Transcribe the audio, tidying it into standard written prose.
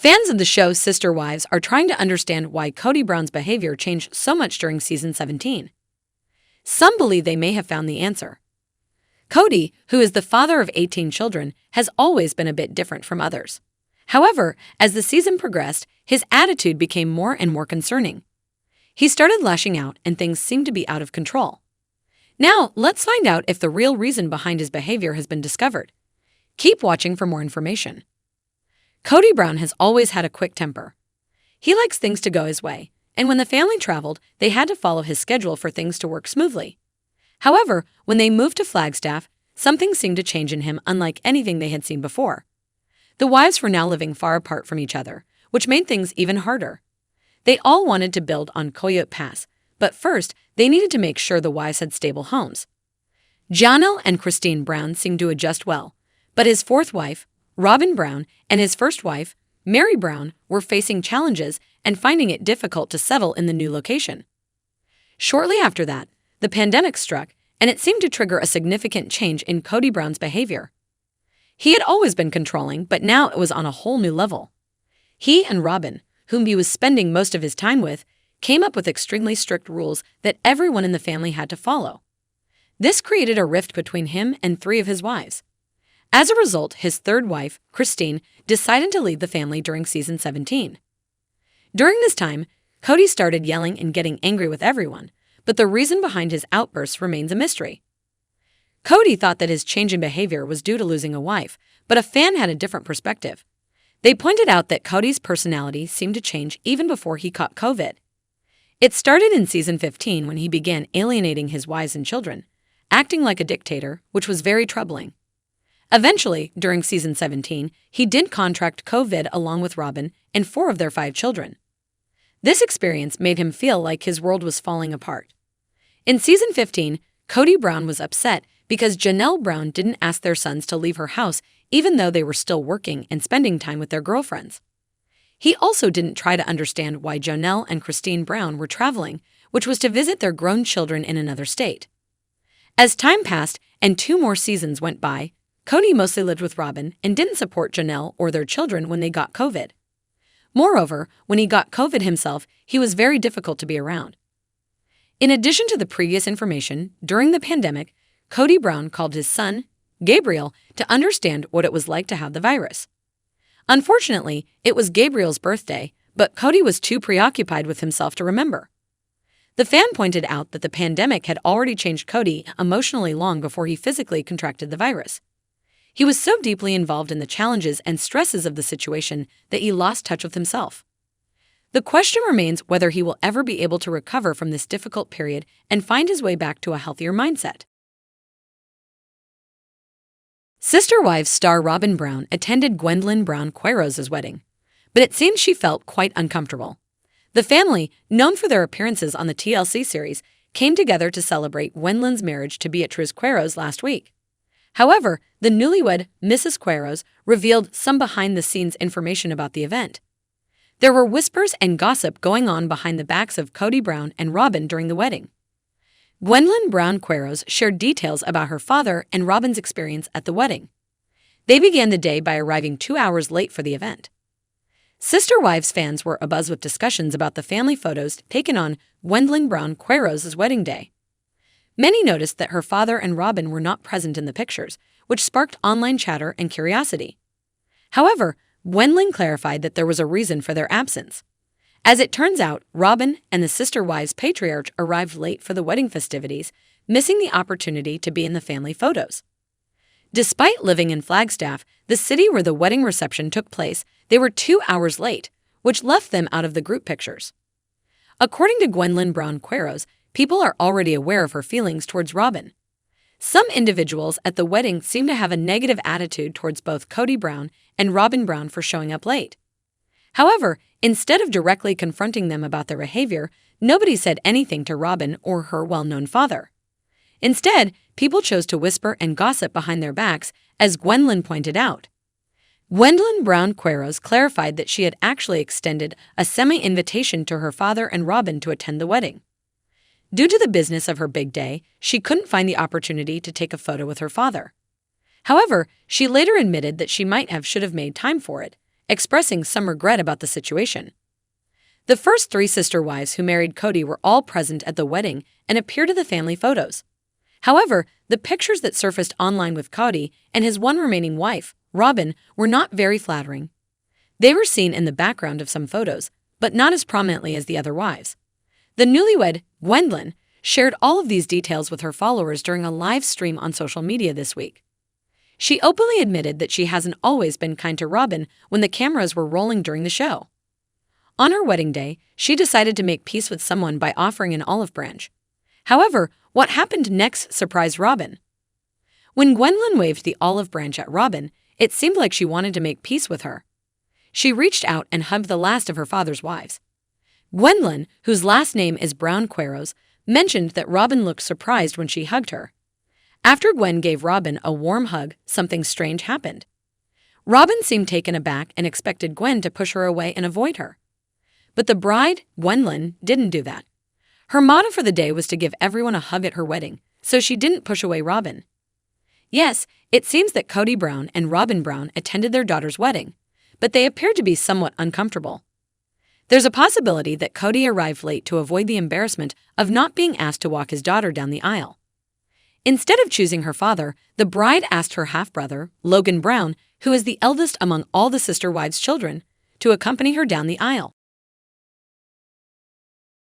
Fans of the show Sister Wives are trying to understand why Kody Brown's behavior changed so much during season 17. Some believe they may have found the answer. Kody, who is the father of 18 children, has always been a bit different from others. However, as the season progressed, his attitude became more and more concerning. He started lashing out and things seemed to be out of control. Now, let's find out if the real reason behind his behavior has been discovered. Keep watching for more information. Kody Brown has always had a quick temper. He likes things to go his way, and when the family traveled, they had to follow his schedule for things to work smoothly. However, when they moved to Flagstaff, something seemed to change in him unlike anything they had seen before. The wives were now living far apart from each other, which made things even harder. They all wanted to build on Coyote Pass, but first, they needed to make sure the wives had stable homes. Jonelle and Christine Brown seemed to adjust well, but his fourth wife, Robyn Brown, and his first wife, Mary Brown, were facing challenges and finding it difficult to settle in the new location. Shortly after that, the pandemic struck, and it seemed to trigger a significant change in Kody Brown's behavior. He had always been controlling, but now it was on a whole new level. He and Robyn, whom he was spending most of his time with, came up with extremely strict rules that everyone in the family had to follow. This created a rift between him and 3 of his wives. As a result, his third wife, Christine, decided to leave the family during season 17. During this time, Kody started yelling and getting angry with everyone, but the reason behind his outbursts remains a mystery. Kody thought that his change in behavior was due to losing a wife, but a fan had a different perspective. They pointed out that Kody's personality seemed to change even before he caught COVID. It started in season 15 when he began alienating his wives and children, acting like a dictator, which was very troubling. Eventually, during season 17, he did contract COVID along with Robyn and 4 of their 5 children. This experience made him feel like his world was falling apart. In season 15, Kody Brown was upset because Jonelle Brown didn't ask their sons to leave her house even though they were still working and spending time with their girlfriends. He also didn't try to understand why Jonelle and Christine Brown were traveling, which was to visit their grown children in another state. As time passed and 2 more seasons went by, Kody mostly lived with Robyn and didn't support Jonelle or their children when they got COVID. Moreover, when he got COVID himself, he was very difficult to be around. In addition to the previous information, during the pandemic, Kody Brown called his son, Gabriel, to understand what it was like to have the virus. Unfortunately, it was Gabriel's birthday, but Kody was too preoccupied with himself to remember. The fan pointed out that the pandemic had already changed Kody emotionally long before he physically contracted the virus. He was so deeply involved in the challenges and stresses of the situation that he lost touch with himself. The question remains whether he will ever be able to recover from this difficult period and find his way back to a healthier mindset. Sister Wives star Robyn Brown attended Gwendolyn Brown Queiroz' wedding, but it seems she felt quite uncomfortable. The family, known for their appearances on the TLC series, came together to celebrate Gwendolyn's marriage to Beatriz Queiroz last week. However, the newlywed Mrs. Queiroz revealed some behind-the-scenes information about the event. There were whispers and gossip going on behind the backs of Kody Brown and Robyn during the wedding. Gwendolyn Brown Queiroz shared details about her father and Robyn's experience at the wedding. They began the day by arriving 2 hours late for the event. Sister Wives fans were abuzz with discussions about the family photos taken on Gwendolyn Brown Queiroz' wedding day. Many noticed that her father and Robyn were not present in the pictures, which sparked online chatter and curiosity. However, Gwendolyn clarified that there was a reason for their absence. As it turns out, Robyn and the Sister Wives patriarch arrived late for the wedding festivities, missing the opportunity to be in the family photos. Despite living in Flagstaff, the city where the wedding reception took place, they were 2 hours late, which left them out of the group pictures. According to Gwendolyn Brown Queiroz, people are already aware of her feelings towards Robyn. Some individuals at the wedding seem to have a negative attitude towards both Kody Brown and Robyn Brown for showing up late. However, instead of directly confronting them about their behavior, nobody said anything to Robyn or her well-known father. Instead, people chose to whisper and gossip behind their backs, as Gwendolyn pointed out. Gwendolyn Brown Queiroz clarified that she had actually extended a semi-invitation to her father and Robyn to attend the wedding. Due to the business of her big day, she couldn't find the opportunity to take a photo with her father. However, she later admitted that she should have made time for it, expressing some regret about the situation. The first 3 sister wives who married Kody were all present at the wedding and appeared in the family photos. However, the pictures that surfaced online with Kody and his one remaining wife, Robyn, were not very flattering. They were seen in the background of some photos, but not as prominently as the other wives. The newlywed, Gwendolyn, shared all of these details with her followers during a live stream on social media this week. She openly admitted that she hasn't always been kind to Robyn when the cameras were rolling during the show. On her wedding day, she decided to make peace with someone by offering an olive branch. However, what happened next surprised Robyn. When Gwendolyn waved the olive branch at Robyn, it seemed like she wanted to make peace with her. She reached out and hugged the last of her father's wives. Gwendolyn, whose last name is Brown Queros, mentioned that Robyn looked surprised when she hugged her. After Gwen gave Robyn a warm hug, something strange happened. Robyn seemed taken aback and expected Gwen to push her away and avoid her. But the bride, Gwendolyn, didn't do that. Her motto for the day was to give everyone a hug at her wedding, so she didn't push away Robyn. Yes, it seems that Kody Brown and Robyn Brown attended their daughter's wedding, but they appeared to be somewhat uncomfortable. There's a possibility that Kody arrived late to avoid the embarrassment of not being asked to walk his daughter down the aisle. Instead of choosing her father, the bride asked her half-brother, Logan Brown, who is the eldest among all the sister wives' children, to accompany her down the aisle.